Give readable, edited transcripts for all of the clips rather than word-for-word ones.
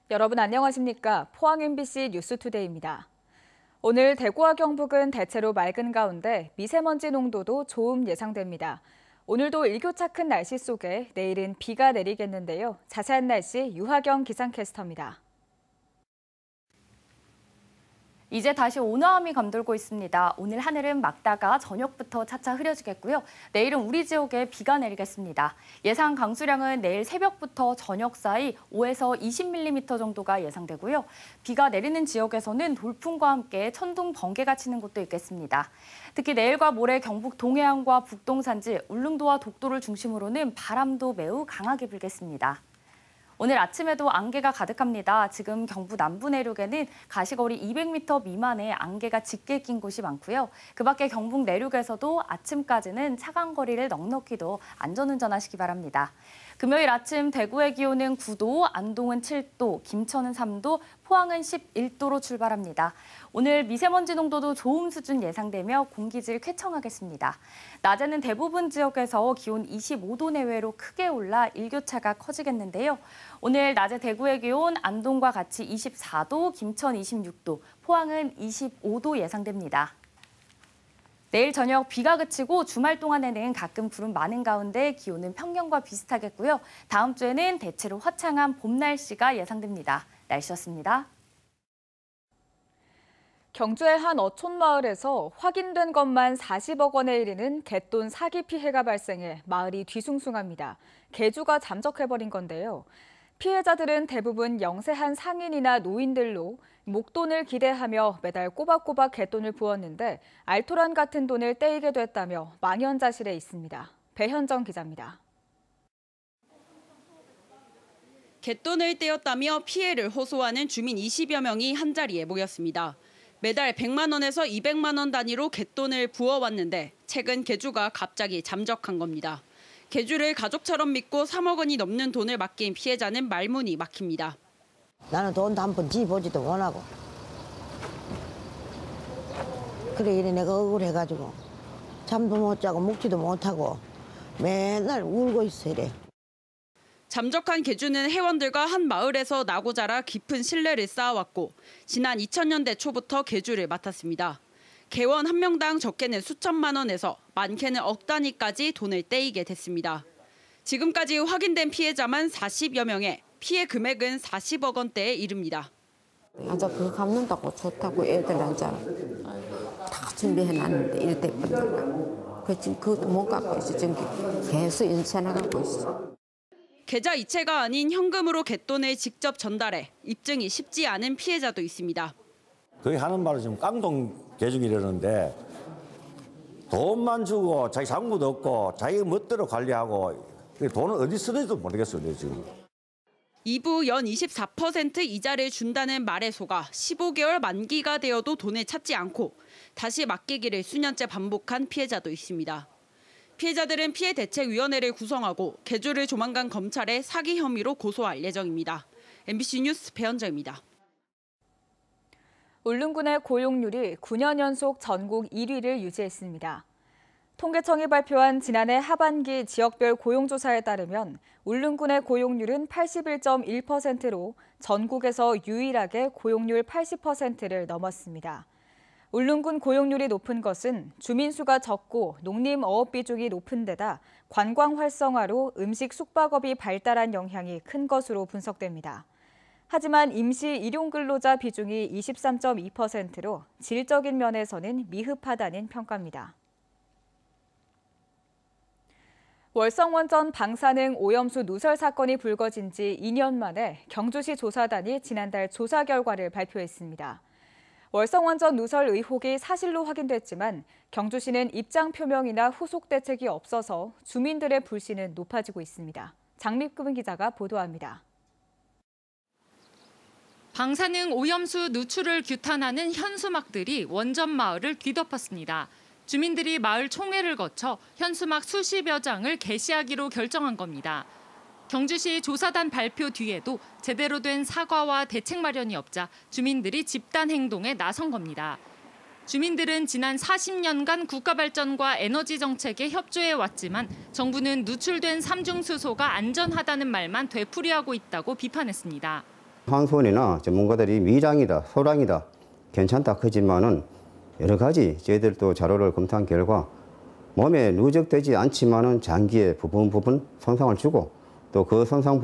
여러분 안녕하십니까? 포항 MBC 뉴스투데이입니다. 오늘 대구와 경북은 대체로 맑은 가운데 미세먼지 농도도 좋음 예상됩니다. 오늘도 일교차 큰 날씨 속에 내일은 비가 내리겠는데요. 자세한 날씨 유하경 기상캐스터입니다. 이제 다시 온화함이 감돌고 있습니다. 오늘 하늘은 맑다가 저녁부터 차차 흐려지겠고요. 내일은 우리 지역에 비가 내리겠습니다. 예상 강수량은 내일 새벽부터 저녁 사이 5에서 20mm 정도가 예상되고요. 비가 내리는 지역에서는 돌풍과 함께 천둥, 번개가 치는 곳도 있겠습니다. 특히 내일과 모레 경북 동해안과 북동 산지, 울릉도와 독도를 중심으로는 바람도 매우 강하게 불겠습니다. 오늘 아침에도 안개가 가득합니다. 지금 경부 남부 내륙에는 가시거리 200m 미만의 안개가 짙게 낀 곳이 많고요. 그 밖에 경북 내륙에서도 아침까지는 차간 거리를 넉넉히도 안전운전하시기 바랍니다. 금요일 아침 대구의 기온은 9도, 안동은 7도, 김천은 3도, 포항은 11도로 출발합니다. 오늘 미세먼지 농도도 좋음 수준 예상되며 공기질 쾌청하겠습니다. 낮에는 대부분 지역에서 기온 25도 내외로 크게 올라 일교차가 커지겠는데요. 오늘 낮에 대구의 기온 안동과 같이 24도, 김천 26도, 포항은 25도 예상됩니다. 내일 저녁 비가 그치고 주말 동안에는 가끔 구름 많은 가운데 기온은 평년과 비슷하겠고요. 다음 주에는 대체로 화창한 봄 날씨가 예상됩니다. 날씨였습니다. 경주의 한 어촌 마을에서 확인된 것만 40억 원에 이르는 갯돈 사기 피해가 발생해 마을이 뒤숭숭합니다. 개주가 잠적해버린 건데요. 피해자들은 대부분 영세한 상인이나 노인들로 목돈을 기대하며 매달 꼬박꼬박 갯돈을 부었는데 알토란 같은 돈을 떼이게 됐다며 망연자실해 있습니다. 배현정 기자입니다. 갯돈을 떼었다며 피해를 호소하는 주민 20여 명이 한자리에 모였습니다. 매달 100만 원에서 200만 원 단위로 갯돈을 부어왔는데 최근 개주가 갑자기 잠적한 겁니다. 개주를 가족처럼 믿고 3억 원이 넘는 돈을 맡긴 피해자는 말문이 막힙니다. 나는 돈도 한 번 지보지도 못하고. 그래 이래 내가 억울해가지고 잠도 못 자고 먹지도 못하고 맨날 울고 있어 이래. 잠적한 개주는 회원들과 한 마을에서 나고 자라 깊은 신뢰를 쌓아왔고 지난 2000년대 초부터 개주를 맡았습니다. 개원 한 명당 적게는 수천만 원에서 많게는 억 단위까지 돈을 떼이게 됐습니다. 지금까지 확인된 피해자만 40여 명에 피해 금액은 40억 원대에 이릅니다. 앉아 그거 갚는다고 좋다고 애들 앉아 다 준비해놨는데 이럴 때 뻔한가. 그 지금 그것도 못 갚고 있어. 지금 계속 연체 나가고 있어. 계좌 이체가 아닌 현금으로 갯돈을 직접 전달해 입증이 쉽지 않은 피해자도 있습니다. 거의 하는 말은 지금 깡통 계정이라는데 돈만 주고 자기 잔고도 없고 자기 멋대로 관리하고 돈을 어디 쓰는지도 모르겠어요 지금. 2부 연 24% 이자를 준다는 말에 속아 15개월 만기가 되어도 돈을 찾지 않고 다시 맡기기를 수년째 반복한 피해자도 있습니다. 피해자들은 피해대책위원회를 구성하고 개주를 조만간 검찰에 사기 혐의로 고소할 예정입니다. MBC 뉴스 배현정입니다. 울릉군의 고용률이 9년 연속 전국 1위를 유지했습니다. 통계청이 발표한 지난해 하반기 지역별 고용조사에 따르면 울릉군의 고용률은 81.1%로 전국에서 유일하게 고용률 80%를 넘었습니다. 울릉군 고용률이 높은 것은 주민수가 적고 농림어업 비중이 높은 데다 관광 활성화로 음식 숙박업이 발달한 영향이 큰 것으로 분석됩니다. 하지만 임시 일용근로자 비중이 23.2%로 질적인 면에서는 미흡하다는 평가입니다. 월성원전 방사능 오염수 누설 사건이 불거진 지 2년 만에 경주시 조사단이 지난달 조사 결과를 발표했습니다. 월성원전 누설 의혹이 사실로 확인됐지만 경주시는 입장 표명이나 후속 대책이 없어서 주민들의 불신은 높아지고 있습니다. 장립금 기자가 보도합니다. 방사능 오염수 누출을 규탄하는 현수막들이 원전 마을을 뒤덮었습니다. 주민들이 마을 총회를 거쳐 현수막 수십여 장을 게시하기로 결정한 겁니다. 경주시 조사단 발표 뒤에도 제대로 된 사과와 대책 마련이 없자 주민들이 집단 행동에 나선 겁니다. 주민들은 지난 40년간 국가발전과 에너지 정책에 협조해 왔지만 정부는 누출된 삼중수소가 안전하다는 말만 되풀이하고 있다고 비판했습니다. 한수원이나 전문가들이 미량이다, 소량이다, 괜찮다 하지만은 여러 가지 저희들도 자료를 검토한 결과 몸에 누적되지 않지만은 장기에 부분 손상을 주고 또 그 손상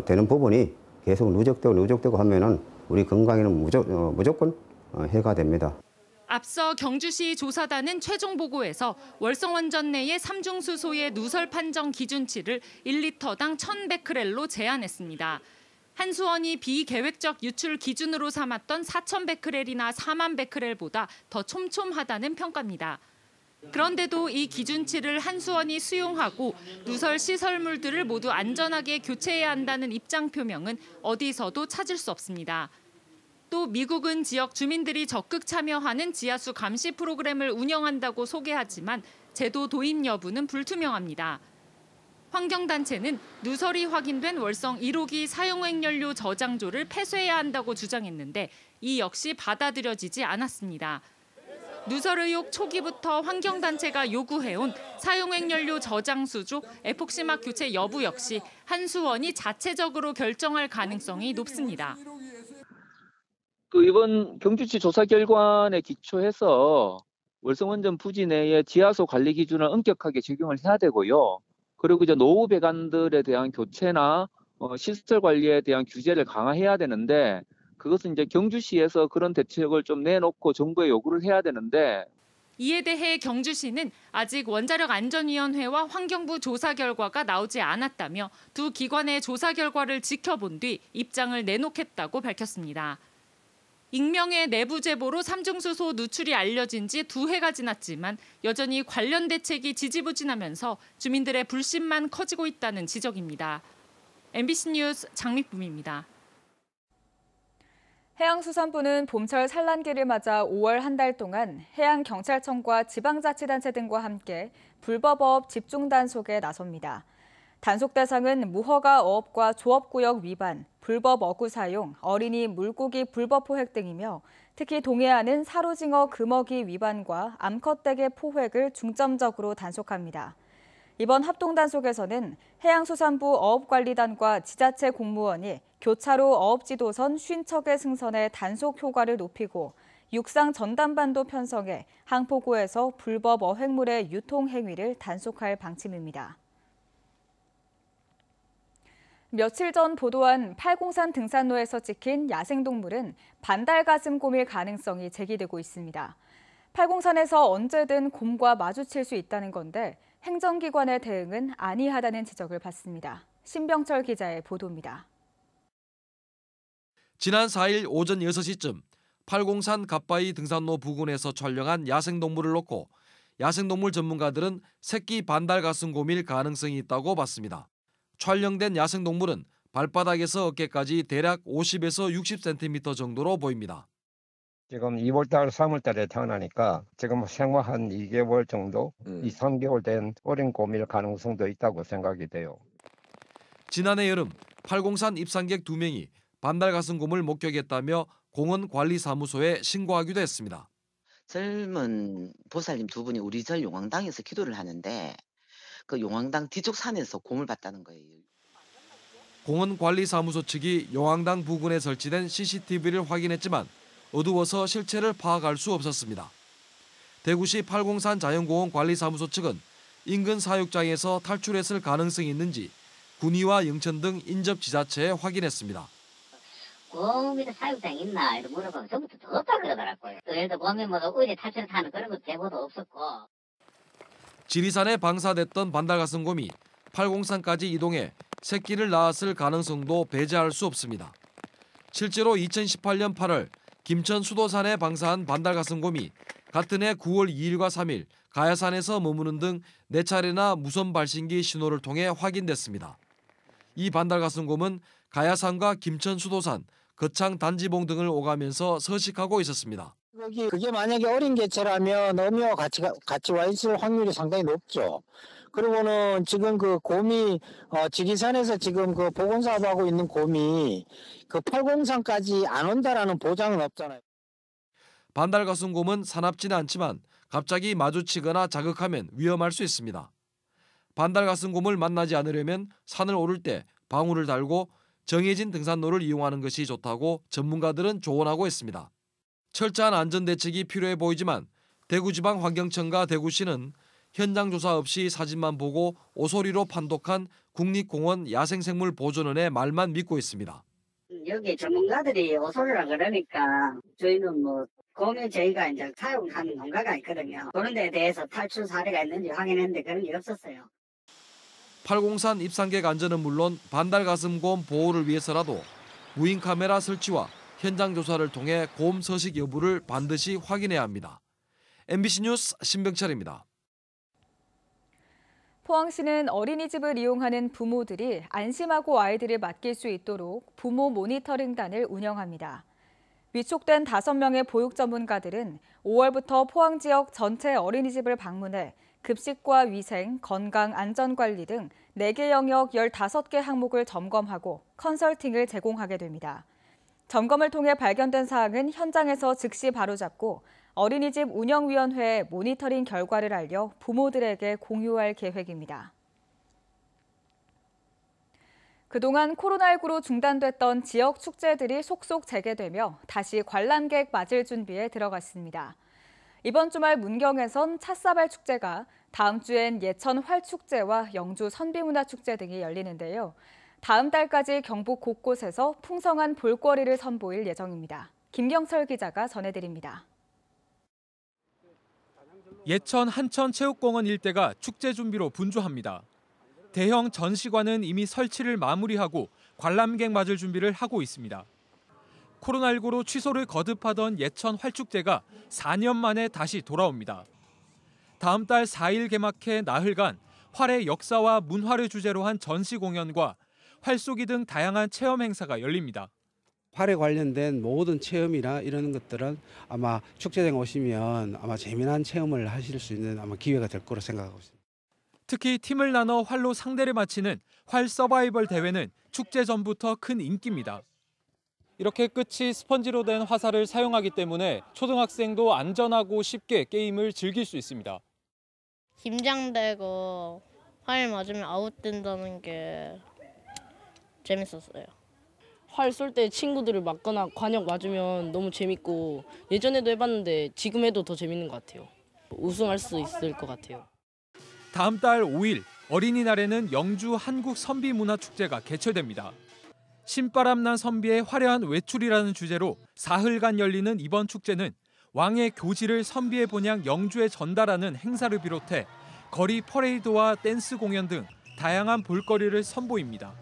되는 부분이 계속 누적되고 하면은 우리 건강에는 무조건 해가 됩니다. 앞서 경주시 조사단은 최종 보고에서 월성원전 내의 삼중수소의 누설 판정 기준치를 1리터당 1,100베크렐로 제한했습니다. 한수원이 비계획적 유출 기준으로 삼았던 4,000베크렐이나 4만 베크렐보다 더 촘촘하다는 평가입니다. 그런데도 이 기준치를 한수원이 수용하고 누설 시설물들을 모두 안전하게 교체해야 한다는 입장 표명은 어디서도 찾을 수 없습니다. 또 미국은 지역 주민들이 적극 참여하는 지하수 감시 프로그램을 운영한다고 소개하지만 제도 도입 여부는 불투명합니다. 환경단체는 누설이 확인된 월성 1호기 사용핵연료 저장조를 폐쇄해야 한다고 주장했는데 이 역시 받아들여지지 않았습니다. 누설 의혹 초기부터 환경단체가 요구해온 사용핵연료 저장수조 에폭시막 교체 여부 역시 한수원이 자체적으로 결정할 가능성이 높습니다. 이번 경주시 조사 결과에 기초해서 월성원전 부지 내의 지하수 관리 기준을 엄격하게 적용을 해야 되고요. 그리고 이제 노후 배관들에 대한 교체나 시설 관리에 대한 규제를 강화해야 되는데 그것은 이제 경주시에서 그런 대책을 좀 내놓고 정부에 요구를 해야 되는데 이에 대해 경주시는 아직 원자력안전위원회와 환경부 조사 결과가 나오지 않았다며 두 기관의 조사 결과를 지켜본 뒤 입장을 내놓겠다고 밝혔습니다. 익명의 내부 제보로 삼중수소 누출이 알려진 지 2해가 지났지만 여전히 관련 대책이 지지부진하면서 주민들의 불신만 커지고 있다는 지적입니다. MBC 뉴스 장미쁨입니다. 해양수산부는 봄철 산란기를 맞아 5월 한 달 동안 해양경찰청과 지방자치단체 등과 함께 불법어업 집중단속에 나섭니다. 단속 대상은 무허가 어업과 조업구역 위반, 불법 어구 사용, 어린이 물고기 불법 포획 등이며 특히 동해안은 사로징어 금어기 위반과 암컷대게 포획을 중점적으로 단속합니다. 이번 합동단속에서는 해양수산부 어업관리단과 지자체 공무원이 교차로 어업지도선 50척의 승선의 단속 효과를 높이고 육상 전담반도 편성해 항포구에서 불법 어획물의 유통 행위를 단속할 방침입니다. 며칠 전 보도한 팔공산 등산로에서 찍힌 야생동물은 반달가슴곰일 가능성이 제기되고 있습니다. 팔공산에서 언제든 곰과 마주칠 수 있다는 건데 행정기관의 대응은 안이하다는 지적을 받습니다. 신병철 기자의 보도입니다. 지난 4일 오전 6시쯤 팔공산 갓바위 등산로 부근에서 촬영한 야생동물을 놓고 야생동물 전문가들은 새끼 반달가슴곰일 가능성이 있다고 봤습니다. 촬영된 야생동물은 발바닥에서 어깨까지 대략 50에서 60cm 정도로 보입니다. 지금 2월달, 3월달에 태어나니까 지금 생후 한 2개월 정도, 2, 3개월 된 어린 곰일 가능성도 있다고 생각이 돼요. 지난해 여름 팔공산 입산객 2명이 반달가슴곰을 목격했다며 공원관리사무소에 신고하기도 했습니다. 젊은 보살님 2분이 우리 절 용왕당에서 기도를 하는데 그 용왕당 뒤쪽 산에서 곰을 봤다는 거예요. 공원관리사무소 측이 용왕당 부근에 설치된 CCTV를 확인했지만 어두워서 실체를 파악할 수 없었습니다. 대구시 팔공산 자연공원 관리사무소 측은 인근 사육장에서 탈출했을 가능성이 있는지 군위와 영천 등 인접 지자체에 확인했습니다. 곰이 사육장이 있나 이렇게 물어보면 전부터 더 없다 그러더라고요. 또 예를 들어 곰이 뭐 어디 탈출하는 그런 거 제보도 없었고. 지리산에 방사됐던 반달가슴곰이 팔공산까지 이동해 새끼를 낳았을 가능성도 배제할 수 없습니다. 실제로 2018년 8월 김천 수도산에 방사한 반달가슴곰이 같은 해 9월 2일과 3일 가야산에서 머무는 등 4차례나 무선 발신기 신호를 통해 확인됐습니다. 이 반달가슴곰은 가야산과 김천 수도산, 거창 단지봉 등을 오가면서 서식하고 있었습니다. 그게 만약에 어린 개체라면 어미와 같이 와 있을 확률이 상당히 높죠. 그리고는 지금 그 곰이 지리산에서 지금 그 보건사업하고 있는 곰이 그 팔공산까지 안 온다라는 보장은 없잖아요. 반달가슴곰은 사납지는 않지만 갑자기 마주치거나 자극하면 위험할 수 있습니다. 반달가슴곰을 만나지 않으려면 산을 오를 때 방울을 달고 정해진 등산로를 이용하는 것이 좋다고 전문가들은 조언하고 있습니다. 철저한 안전대책이 필요해 보이지만 대구지방환경청과 대구시는 현장 조사 없이 사진만 보고 오소리로 판독한 국립공원 야생생물보존원의 말만 믿고 있습니다. 여기 전문가들이 오소리라 그러니까 저희는 곰이 저희가 이제 사용하는 농가가 있거든요. 그런 데에 대해서 탈출 사례가 있는지 확인했는데 그런 게 없었어요. 팔공산 입산객 안전은 물론 반달가슴곰 보호를 위해서라도 무인 카메라 설치와 현장 조사를 통해 곰 서식 여부를 반드시 확인해야 합니다. MBC 뉴스 신병철입니다. 포항시는 어린이집을 이용하는 부모들이 안심하고 아이들을 맡길 수 있도록 부모 모니터링단을 운영합니다. 위촉된 5명의 보육 전문가들은 5월부터 포항 지역 전체 어린이집을 방문해 급식과 위생, 건강, 안전관리 등 4개 영역 15개 항목을 점검하고 컨설팅을 제공하게 됩니다. 점검을 통해 발견된 사항은 현장에서 즉시 바로잡고 어린이집 운영위원회에 모니터링 결과를 알려 부모들에게 공유할 계획입니다. 그동안 코로나19로 중단됐던 지역 축제들이 속속 재개되며 다시 관람객 맞을 준비에 들어갔습니다. 이번 주말 문경에선 찻사발 축제가, 다음 주엔 예천 활축제와 영주 선비문화축제 등이 열리는데요. 다음 달까지 경북 곳곳에서 풍성한 볼거리를 선보일 예정입니다. 김경철 기자가 전해드립니다. 예천 한천체육공원 일대가 축제 준비로 분주합니다. 대형 전시관은 이미 설치를 마무리하고 관람객 맞을 준비를 하고 있습니다. 코로나19로 취소를 거듭하던 예천 활축제가 4년 만에 다시 돌아옵니다. 다음 달 4일 개막해 나흘간 활의 역사와 문화를 주제로 한 전시 공연과 활쏘기 등 다양한 체험 행사가 열립니다. 활에 관련된 모든 체험이나 이런 것들은 아마 축제장에 오시면 아마 재미난 체험을 하실 수 있는 아마 기회가 될 거로 생각하고 있습니다. 특히 팀을 나눠 활로 상대를 맞히는 활 서바이벌 대회는 축제 전부터 큰 인기입니다. 이렇게 끝이 스펀지로 된 화살을 사용하기 때문에 초등학생도 안전하고 쉽게 게임을 즐길 수 있습니다. 긴장되고 활 맞으면 아웃된다는 게 재밌었어요. 활 쏠 때 친구들을 맞거나 관역 맞으면 너무 재밌고 예전에도 해봤는데 지금 해도 더 재밌는 것 같아요. 우승할 수 있을 것 같아요. 다음 달 5일 어린이날에는 영주 한국선비문화축제가 개최됩니다. 신바람난 선비의 화려한 외출이라는 주제로 사흘간 열리는 이번 축제는 왕의 교지를 선비의 본향 영주에 전달하는 행사를 비롯해 거리 퍼레이드와 댄스 공연 등 다양한 볼거리를 선보입니다.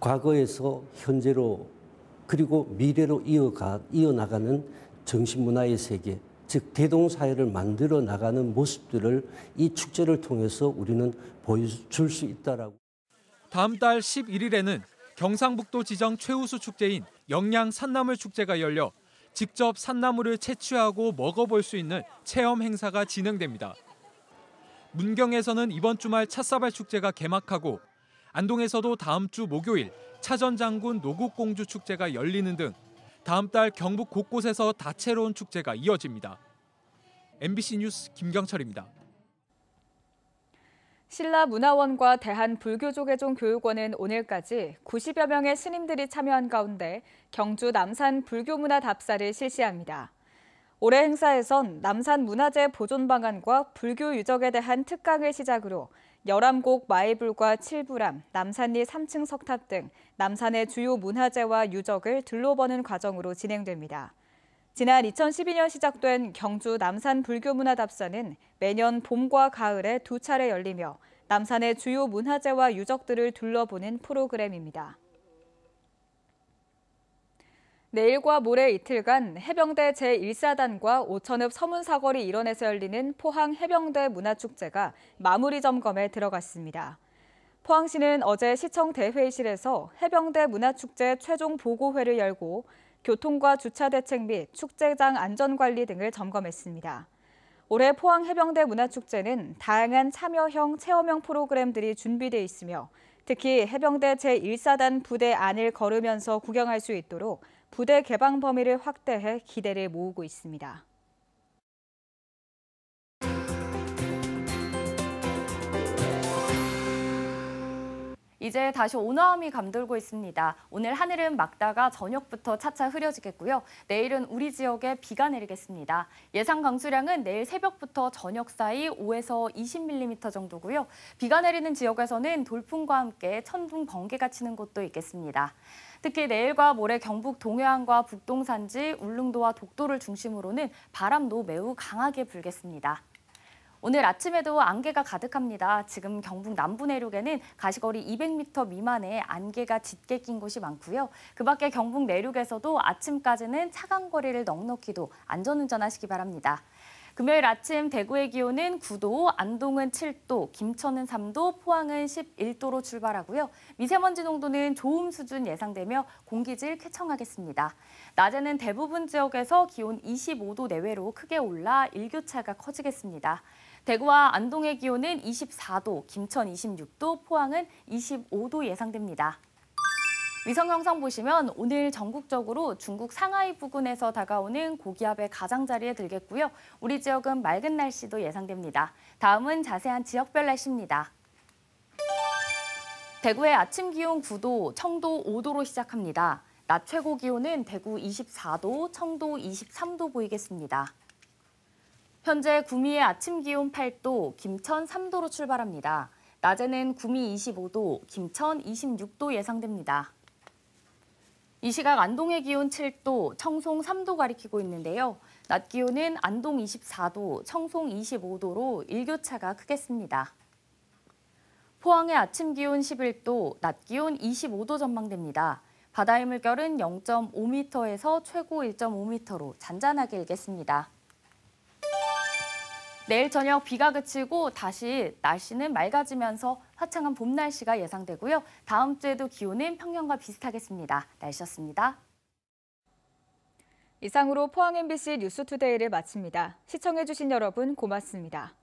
과거에서 현재로 그리고 미래로 이어나가는 정신문화의 세계, 즉 대동사회를 만들어 나가는 모습들을 이 축제를 통해서 우리는 보여줄 수 있다라고. 다음 달 11일에는 경상북도 지정 최우수 축제인 영양 산나물 축제가 열려 직접 산나물을 채취하고 먹어볼 수 있는 체험 행사가 진행됩니다. 문경에서는 이번 주말 찻사발 축제가 개막하고 안동에서도 다음 주 목요일 차전장군 노국공주 축제가 열리는 등 다음 달 경북 곳곳에서 다채로운 축제가 이어집니다. MBC 뉴스 김경철입니다. 신라문화원과 대한불교조계종교육원은 오늘까지 90여 명의 스님들이 참여한 가운데 경주 남산 불교문화 답사를 실시합니다. 올해 행사에선 남산 문화재 보존 방안과 불교 유적에 대한 특강을 시작으로 열암곡 마이불과 칠부람, 남산리 3층 석탑 등 남산의 주요 문화재와 유적을 둘러보는 과정으로 진행됩니다. 지난 2012년 시작된 경주 남산 불교문화 답사는 매년 봄과 가을에 2차례 열리며 남산의 주요 문화재와 유적들을 둘러보는 프로그램입니다. 내일과 모레 이틀간 해병대 제1사단과 오천읍 서문사거리 일원에서 열리는 포항 해병대 문화축제가 마무리 점검에 들어갔습니다. 포항시는 어제 시청 대회의실에서 해병대 문화축제 최종 보고회를 열고 교통과 주차 대책 및 축제장 안전관리 등을 점검했습니다. 올해 포항 해병대 문화축제는 다양한 참여형, 체험형 프로그램들이 준비돼 있으며 특히 해병대 제1사단 부대 안을 걸으면서 구경할 수 있도록 부대 개방 범위를 확대해 기대를 모으고 있습니다. 이제 다시 온화함이 감돌고 있습니다. 오늘 하늘은 맑다가 저녁부터 차차 흐려지겠고요. 내일은 우리 지역에 비가 내리겠습니다. 예상 강수량은 내일 새벽부터 저녁 사이 5에서 20mm 정도고요. 비가 내리는 지역에서는 돌풍과 함께 천둥, 번개가 치는 곳도 있겠습니다. 특히 내일과 모레 경북 동해안과 북동 산지, 울릉도와 독도를 중심으로는 바람도 매우 강하게 불겠습니다. 오늘 아침에도 안개가 가득합니다. 지금 경북 남부 내륙에는 가시거리 200m 미만의 안개가 짙게 낀 곳이 많고요. 그 밖에 경북 내륙에서도 아침까지는 차간 거리를 넉넉히도 안전운전하시기 바랍니다. 금요일 아침 대구의 기온은 9도, 안동은 7도, 김천은 3도, 포항은 11도로 출발하고요. 미세먼지 농도는 좋음 수준 예상되며 공기질 쾌청하겠습니다. 낮에는 대부분 지역에서 기온 25도 내외로 크게 올라 일교차가 커지겠습니다. 대구와 안동의 기온은 24도, 김천 26도, 포항은 25도 예상됩니다. 위성 영상 보시면 오늘 전국적으로 중국 상하이 부근에서 다가오는 고기압의 가장자리에 들겠고요. 우리 지역은 맑은 날씨도 예상됩니다. 다음은 자세한 지역별 날씨입니다. 대구의 아침 기온 9도, 청도 5도로 시작합니다. 낮 최고 기온은 대구 24도, 청도 23도 보이겠습니다. 현재 구미의 아침 기온 8도, 김천 3도로 출발합니다. 낮에는 구미 25도, 김천 26도 예상됩니다. 이 시각 안동의 기온 7도, 청송 3도 가리키고 있는데요. 낮 기온은 안동 24도, 청송 25도로 일교차가 크겠습니다. 포항의 아침 기온 11도, 낮 기온 25도 전망됩니다. 바다의 물결은 0.5m에서 최고 1.5m로 잔잔하게 일겠습니다. 내일 저녁 비가 그치고 다시 날씨는 맑아지면서 화창한 봄 날씨가 예상되고요. 다음 주에도 기온은 평년과 비슷하겠습니다. 날씨였습니다. 이상으로 포항 MBC 뉴스투데이를 마칩니다. 시청해주신 여러분 고맙습니다.